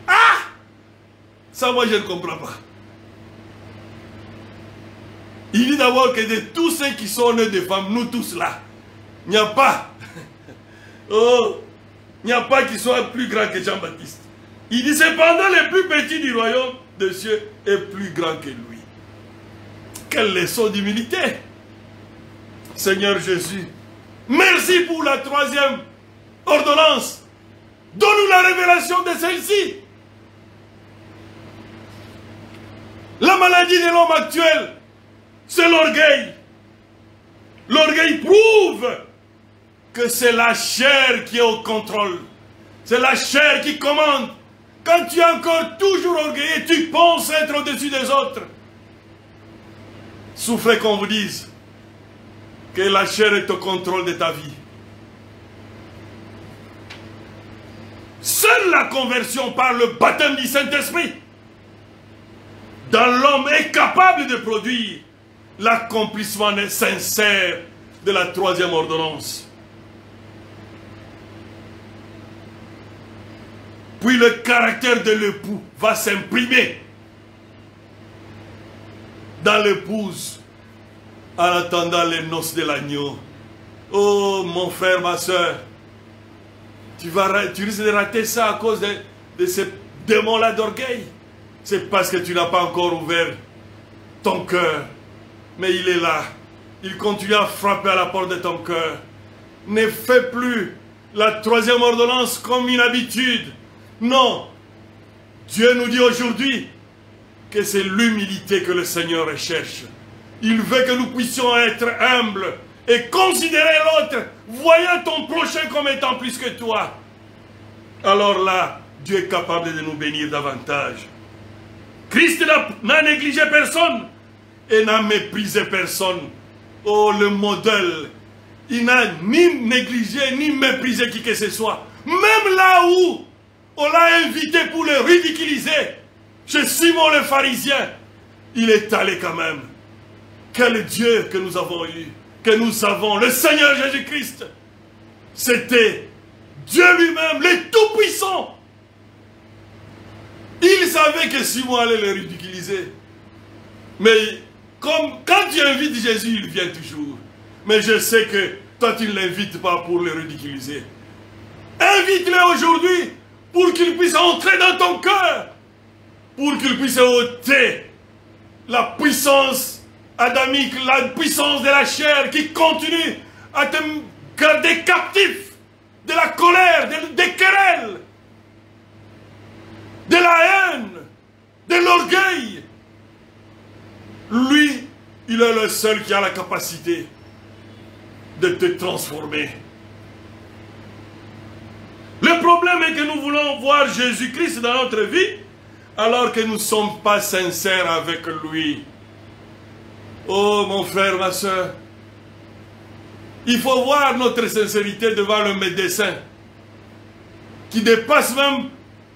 Ah! Ça, moi, je ne comprends pas. Il dit d'abord que de tous ceux qui sont nés de femmes, nous tous là, il n'y a pas. Oh, il n'y a pas qui soit plus grand que Jean-Baptiste. Il dit cependant, le plus petit du royaume des cieux est plus grand que lui. Quelle leçon d'humilité. Seigneur Jésus, merci pour la troisième ordonnance. Donne-nous la révélation de celle-ci. La maladie de l'homme actuel, c'est l'orgueil. L'orgueil prouve que c'est la chair qui est au contrôle. C'est la chair qui commande. Quand tu es encore toujours orgueilleux, tu penses être au-dessus des autres. Souffrez qu'on vous dise que la chair est au contrôle de ta vie. Seul seule la conversion par le baptême du Saint-Esprit dans l'homme est capable de produire l'accomplissement sincère de la troisième ordonnance. Puis le caractère de l'époux va s'imprimer dans l'épouse en attendant les noces de l'agneau. Oh mon frère, ma soeur, tu risques de rater ça à cause de ce démon-là d'orgueil. C'est parce que tu n'as pas encore ouvert ton cœur. Mais il est là. Il continue à frapper à la porte de ton cœur. Ne fais plus la troisième ordonnance comme une habitude. Non. Dieu nous dit aujourd'hui que c'est l'humilité que le Seigneur recherche. Il veut que nous puissions être humbles et considérer l'autre, voyant ton prochain comme étant plus que toi. Alors là, Dieu est capable de nous bénir davantage. Christ n'a négligé personne et n'a méprisé personne. Oh, le modèle, il n'a ni négligé ni méprisé qui que ce soit. Même là où on l'a invité pour le ridiculiser, chez Simon le pharisien, il est allé quand même. Quel Dieu que nous avons eu, que nous avons, le Seigneur Jésus-Christ. C'était Dieu lui-même, le Tout-Puissant. Il savait que Simon allait le ridiculiser. Mais comme quand tu invites Jésus, il vient toujours. Mais je sais que toi, tu ne l'invites pas pour le ridiculiser. Invite-le aujourd'hui pour qu'il puisse entrer dans ton cœur. Pour qu'il puisse ôter la puissance adamique, la puissance de la chair qui continue à te garder captif de la colère, des querelles, de la haine, de l'orgueil. Lui, il est le seul qui a la capacité de te transformer. Le problème est que nous voulons voir Jésus-Christ dans notre vie alors que nous ne sommes pas sincères avec lui. Oh mon frère, ma soeur, il faut voir notre sincérité devant le médecin qui dépasse même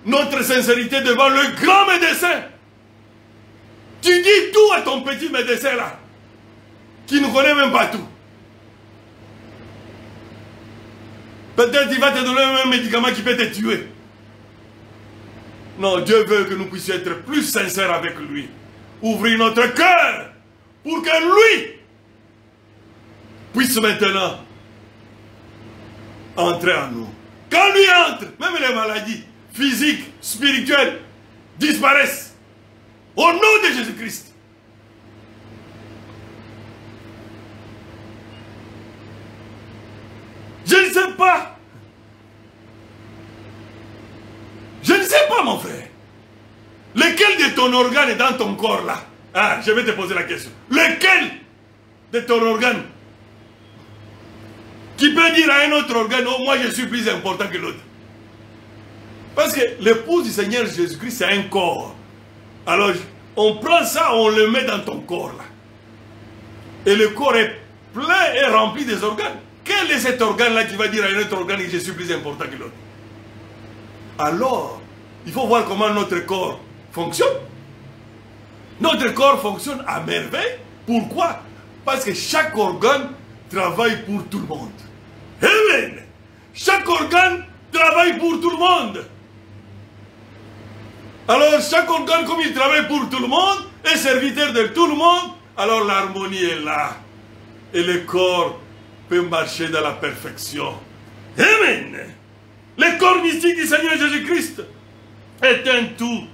notre sincérité devant le grand médecin. Tu dis tout à ton petit médecin là, qui ne connaît même pas tout. Peut-être qu'il va te donner un médicament qui peut te tuer. Non, Dieu veut que nous puissions être plus sincères avec lui. Ouvrir notre cœur pour que lui puisse maintenant entrer en nous. Quand lui entre, même les maladies physiques, spirituelles disparaissent. Au nom de Jésus-Christ. Je ne sais pas. Je ne sais pas, mon frère. Lequel de ton organe est dans ton corps là? Ah, je vais te poser la question. Lequel de ton organe qui peut dire à un autre organe, oh, moi je suis plus important que l'autre? Parce que l'épouse du Seigneur Jésus-Christ, c'est un corps. Alors, on prend ça, on le met dans ton corps là. Et le corps est plein et rempli des organes. Quel est cet organe-là qui va dire à un autre organe que je suis plus important que l'autre? Alors, il faut voir comment notre corps fonctionne. Notre corps fonctionne à merveille. Pourquoi? Parce que chaque organe travaille pour tout le monde. Amen. Chaque organe travaille pour tout le monde. Alors, chaque organe, comme il travaille pour tout le monde, est serviteur de tout le monde, alors l'harmonie est là. Et le corps peut marcher dans la perfection. Amen. Le corps mystique du Seigneur Jésus-Christ est un tout.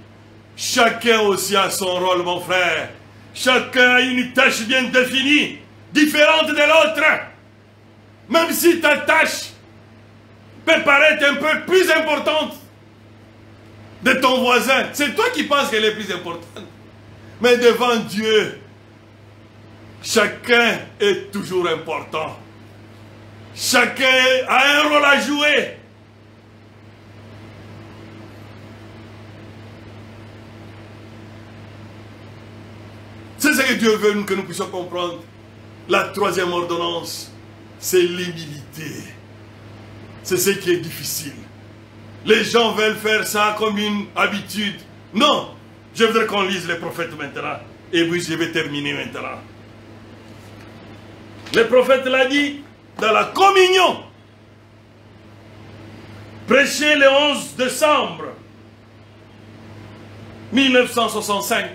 Chacun aussi a son rôle, mon frère. Chacun a une tâche bien définie, différente de l'autre. Même si ta tâche peut paraître un peu plus importante de ton voisin, c'est toi qui penses qu'elle est plus importante. Mais devant Dieu, chacun est toujours important. Chacun a un rôle à jouer. C'est ce que Dieu veut que nous puissions comprendre. La troisième ordonnance, c'est l'humilité. C'est ce qui est difficile. Les gens veulent faire ça comme une habitude. Non, je voudrais qu'on lise les prophètes maintenant. Et puis je vais terminer maintenant. Le prophète l'a dit dans la communion. Prêché le 11 décembre 1965.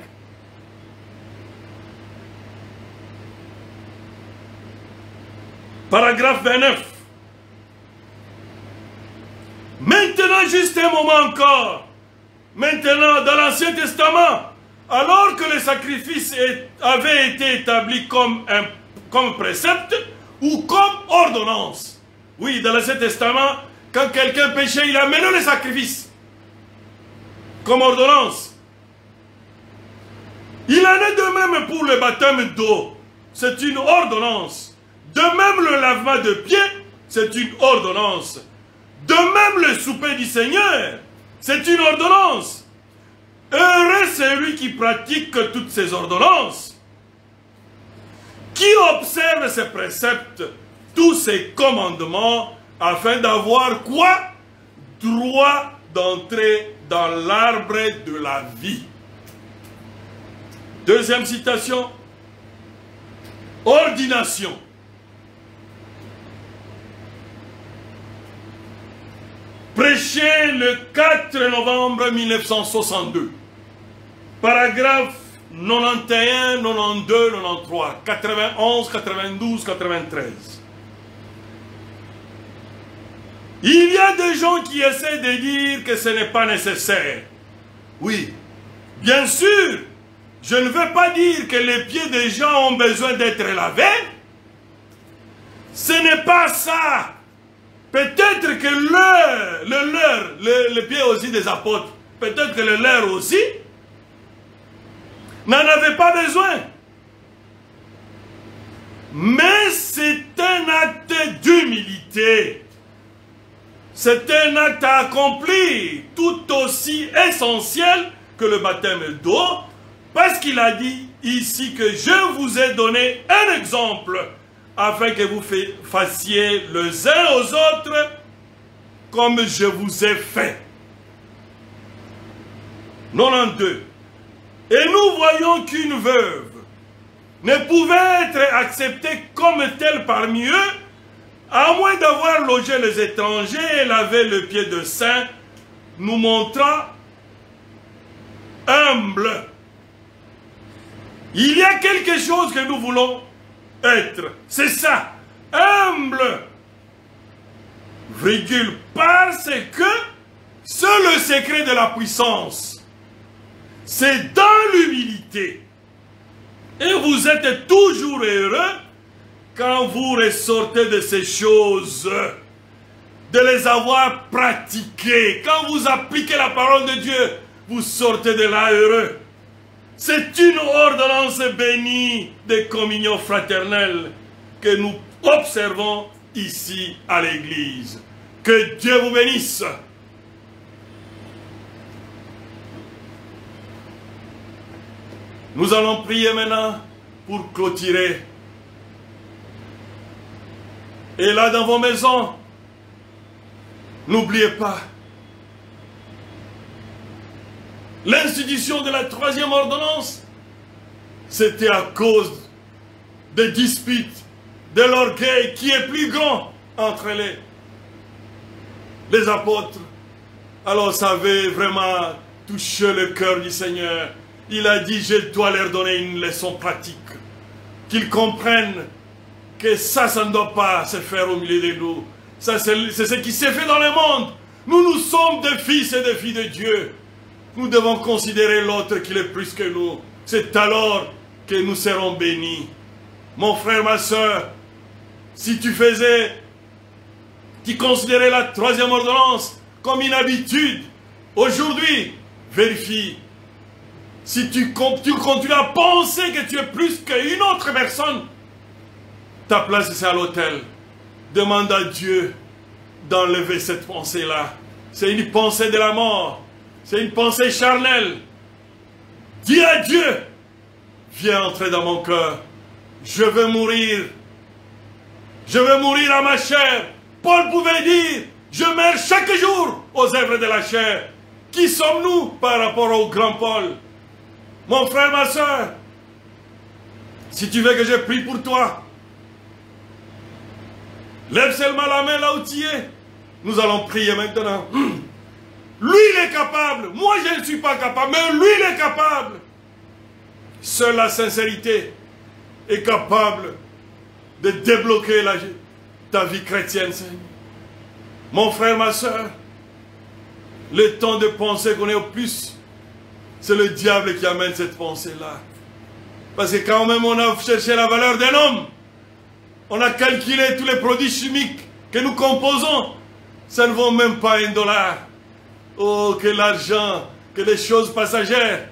Paragraphe 29. Maintenant, juste un moment encore. Maintenant, dans l'Ancien Testament, alors que le sacrifice avait été établi comme précepte ou comme ordonnance. Oui, dans l'Ancien Testament, quand quelqu'un péchait, il amenait le sacrifice comme ordonnance. Il en est de même pour le baptême d'eau. C'est une ordonnance. De même le lavement de pieds, c'est une ordonnance. De même le souper du Seigneur, c'est une ordonnance. Heureux celui qui pratique toutes ces ordonnances, qui observe ces préceptes, tous ces commandements, afin d'avoir quoi? Droit d'entrer dans l'arbre de la vie. Deuxième citation, ordination. Prêché le 4 novembre 1962. Paragraphe 91, 92, 93, 91, 92, 93. Il y a des gens qui essaient de dire que ce n'est pas nécessaire. Oui, bien sûr, je ne veux pas dire que les pieds des gens ont besoin d'être lavés. Ce n'est pas ça. Peut-être que le pied aussi des apôtres, peut-être que le leur aussi, n'en avait pas besoin. Mais c'est un acte d'humilité. C'est un acte à accomplir, tout aussi essentiel que le baptême d'eau, parce qu'il a dit ici que je vous ai donné un exemple, afin que vous fassiez les uns aux autres comme je vous ai fait. 92. Et nous voyons qu'une veuve ne pouvait être acceptée comme telle parmi eux, à moins d'avoir logé les étrangers et lavé le pied de saint, nous montrant humble. Il y a quelque chose que nous voulons être, c'est ça, humble, virgule, parce que c'est le secret de la puissance, c'est dans l'humilité, et vous êtes toujours heureux quand vous ressortez de ces choses, de les avoir pratiquées, quand vous appliquez la parole de Dieu, vous sortez de là heureux. C'est une ordonnance bénie de communion fraternelle que nous observons ici à l'église. Que Dieu vous bénisse. Nous allons prier maintenant pour clôturer. Et là, dans vos maisons, n'oubliez pas, l'institution de la troisième ordonnance, c'était à cause des disputes, de l'orgueil qui est plus grand entre les apôtres. Alors ça avait vraiment touché le cœur du Seigneur. Il a dit, je dois leur donner une leçon pratique, qu'ils comprennent que ça ne doit pas se faire au milieu de nous. Ça, c'est ce qui s'est fait dans le monde. Nous sommes des fils et des filles de Dieu. Nous devons considérer l'autre qu'il est plus que nous. C'est alors que nous serons bénis. Mon frère, ma soeur, si tu considérais la troisième ordonnance comme une habitude, aujourd'hui, vérifie. Si tu continues à penser que tu es plus qu'une autre personne, ta place c'est à l'autel. Demande à Dieu d'enlever cette pensée-là. C'est une pensée de la mort. C'est une pensée charnelle. Dis à Dieu, viens entrer dans mon cœur. Je veux mourir. Je veux mourir à ma chair. Paul pouvait dire, Je meurs chaque jour aux œuvres de la chair. Qui sommes-nous par rapport au grand Paul? Mon frère, ma soeur, si tu veux que je prie pour toi, lève seulement la main là où tu es. Nous allons prier maintenant. Lui, il est capable. Moi, je ne suis pas capable, mais lui, il est capable. Seule la sincérité est capable de débloquer ta vie chrétienne, Seigneur. Mon frère, ma soeur, le temps de penser qu'on est au plus, c'est le diable qui amène cette pensée-là. Parce que quand même on a cherché la valeur d'un homme, on a calculé tous les produits chimiques que nous composons, ça ne vaut même pas $1. Oh, que l'argent, que les choses passagères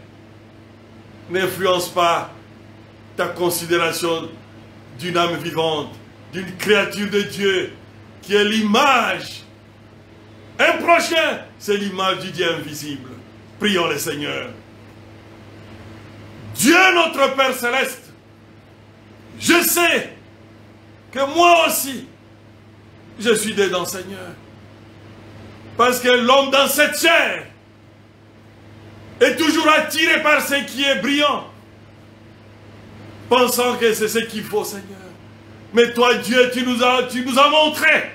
n'influencent pas ta considération d'une âme vivante, d'une créature de Dieu, qui est l'image. Un prochain, c'est l'image du Dieu invisible. Prions le Seigneur. Dieu notre Père Céleste, je sais que moi aussi, je suis dedans, Seigneur. Parce que l'homme dans cette chair est toujours attiré par ce qui est brillant, pensant que c'est ce qu'il faut, Seigneur. Mais toi, Dieu, tu nous as montré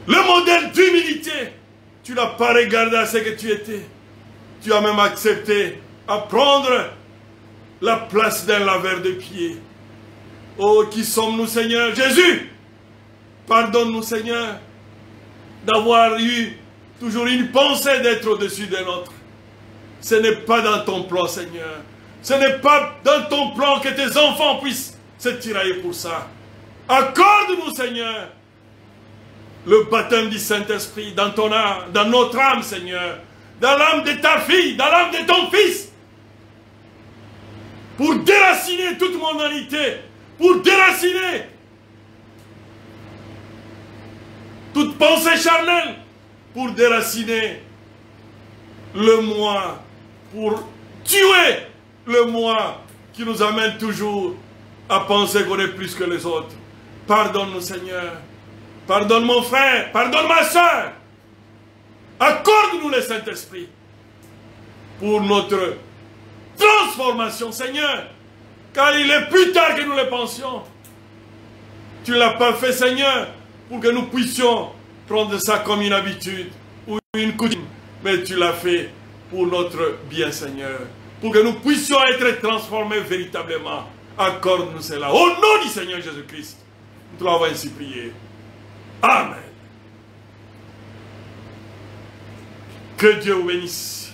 le modèle d'humilité. Tu n'as pas regardé à ce que tu étais. Tu as même accepté à prendre la place d'un laveur de pieds. Oh, qui sommes-nous, Seigneur? Jésus, pardonne-nous, Seigneur, d'avoir eu toujours une pensée d'être au-dessus de l'autre. Ce n'est pas dans ton plan, Seigneur. Ce n'est pas dans ton plan que tes enfants puissent se tirailler pour ça. Accorde-nous, Seigneur, le baptême du Saint-Esprit dans ton âme, dans notre âme, Seigneur, dans l'âme de ta fille, dans l'âme de ton fils, pour déraciner toute mondanité, pour déraciner toute pensée charnelle, pour déraciner le moi, pour tuer le moi qui nous amène toujours à penser qu'on est plus que les autres. Pardonne-nous, Seigneur. Pardonne mon frère, pardonne ma soeur. Accorde-nous le Saint-Esprit pour notre transformation, Seigneur. Car il est plus tard que nous le pensions. Tu ne l'as pas fait, Seigneur, pour que nous puissions prendre ça comme une habitude ou une coutume. Mais tu l'as fait pour notre bien, Seigneur. Pour que nous puissions être transformés véritablement. Accorde-nous cela. Au nom du Seigneur Jésus-Christ. Nous te l'avons ainsi prié. Amen. Que Dieu vous bénisse.